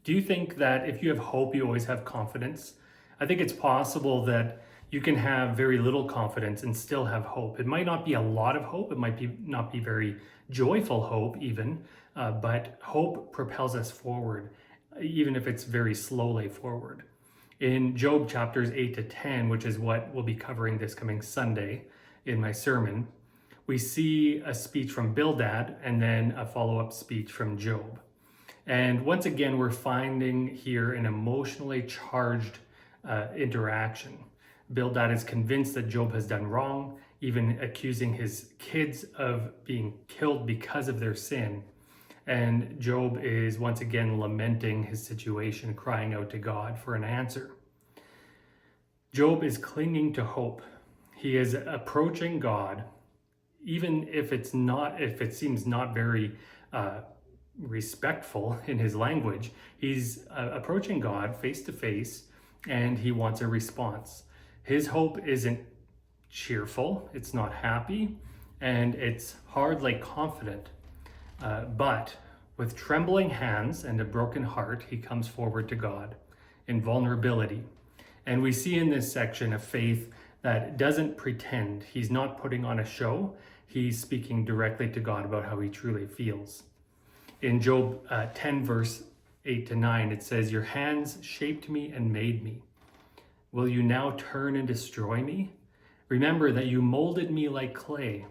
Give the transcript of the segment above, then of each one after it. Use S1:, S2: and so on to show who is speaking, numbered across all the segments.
S1: Do you think that if you have hope, you always have confidence? I think it's possible that you can have very little confidence and still have hope. It might not be a lot of hope. It might be not be very joyful hope even, but hope propels us forward, even if it's very slowly forward. In Job chapters 8 to 10, which is what we'll be covering this coming Sunday in my sermon, we see a speech from Bildad and then a follow-up speech from Job. And once again, we're finding here an emotionally charged interaction. Bildad is convinced that Job has done wrong, even accusing his kids of being killed because of their sin. And Job is once again lamenting his situation, crying out to God for an answer. Job is clinging to hope. He is approaching God, even if it seems not very respectful in his language. He's approaching God face to face, and he wants a response. His hope isn't cheerful, it's not happy, and it's hardly confident. But with trembling hands and a broken heart, he comes forward to God in vulnerability. And we see in this section a faith that doesn't pretend. He's not putting on a show. He's speaking directly to God about how he truly feels. In Job 10, verse 8 to 9, it says, "Your hands shaped me and made me. Will you now turn and destroy me? Remember that you molded me like clay.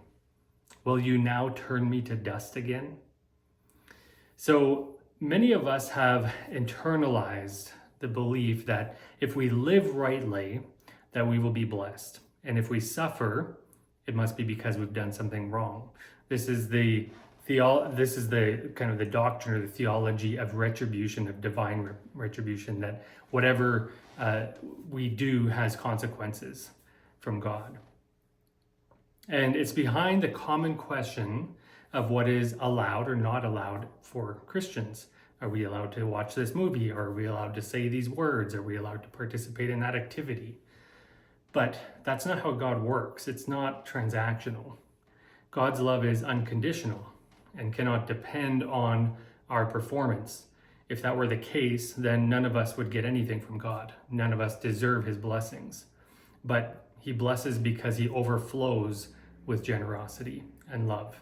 S1: Will you now turn me to dust again?" So many of us have internalized the belief that if we live rightly, that we will be blessed. And if we suffer, it must be because we've done something wrong. This is the kind of the doctrine or the theology of retribution, of divine retribution, that whatever we do has consequences from God. And it's behind the common question of what is allowed or not allowed for Christians. Are we allowed to watch this movie? Or are we allowed to say these words? Are we allowed to participate in that activity? But that's not how God works. It's not transactional. God's love is unconditional and cannot depend on our performance. If that were the case, then none of us would get anything from God. None of us deserve his blessings. But he blesses because he overflows with generosity and love.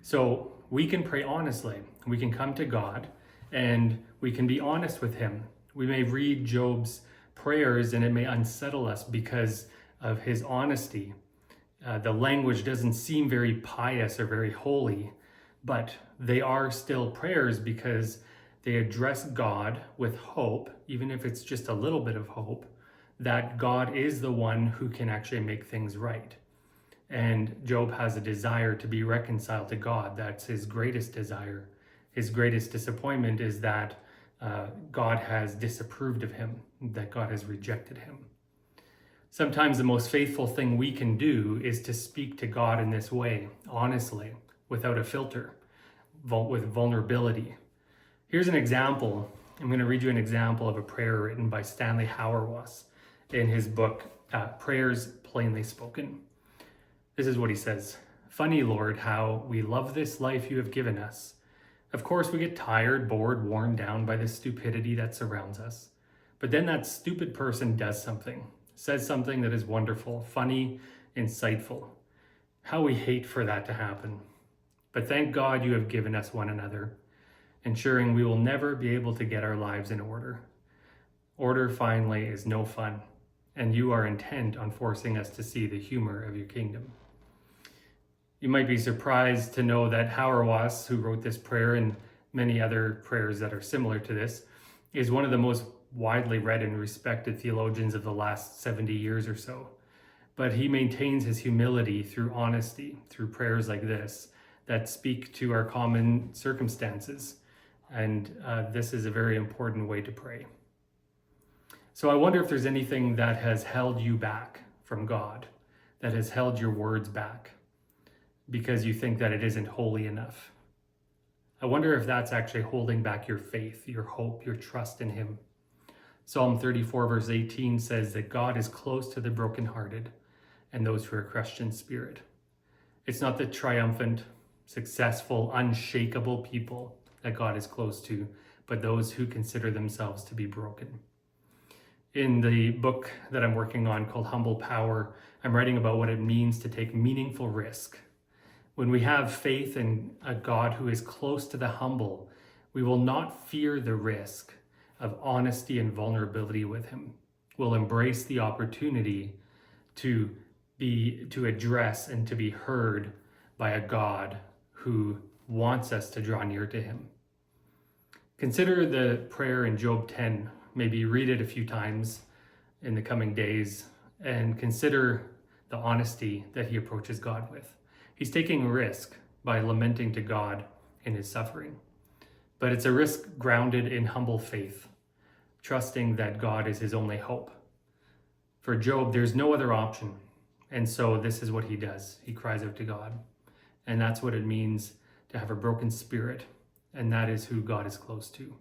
S1: So we can pray honestly. We can come to God and we can be honest with him. We may read Job's prayers and it may unsettle us because of his honesty. The language doesn't seem very pious or very holy, but they are still prayers because they address God with hope, even if it's just a little bit of hope, that God is the one who can actually make things right. And Job has a desire to be reconciled to God. That's his greatest desire. His greatest disappointment is that God has disapproved of him, that God has rejected him. Sometimes the most faithful thing we can do is to speak to God in this way, honestly, without a filter, with vulnerability. Here's an example. I'm going to read you an example of a prayer written by Stanley Hauerwas in his book, Prayers Plainly Spoken. This is what he says. "Funny, Lord, how we love this life you have given us. Of course, we get tired, bored, worn down by the stupidity that surrounds us. But then that stupid person does something, says something that is wonderful, funny, insightful. How we hate for that to happen. But thank God you have given us one another, ensuring we will never be able to get our lives in order. Order finally is no fun, and you are intent on forcing us to see the humor of your kingdom." You might be surprised to know that Hauerwas, who wrote this prayer and many other prayers that are similar to this, is one of the most widely read and respected theologians of the last 70 years or so. But he maintains his humility through honesty, through prayers like this that speak to our common circumstances. And this is a very important way to pray. So I wonder if there's anything that has held you back from God, that has held your words back because you think that it isn't holy enough. I wonder if that's actually holding back your faith, your hope, your trust in him. Psalm 34 verse 18 says that God is close to the brokenhearted and those who are crushed in spirit. It's not the triumphant, successful, unshakable people that God is close to, but those who consider themselves to be broken. In the book that I'm working on called Humble Power, I'm writing about what it means to take meaningful risk. When we have faith in a God who is close to the humble, we will not fear the risk of honesty and vulnerability with him. We'll embrace the opportunity to address and to be heard by a God who wants us to draw near to him. Consider the prayer in Job 10. Maybe read it a few times in the coming days and consider the honesty that he approaches God with. He's taking a risk by lamenting to God in his suffering. But it's a risk grounded in humble faith, trusting that God is his only hope. For Job, there's no other option. And so this is what he does. He cries out to God. And that's what it means to have a broken spirit. And that is who God is close to.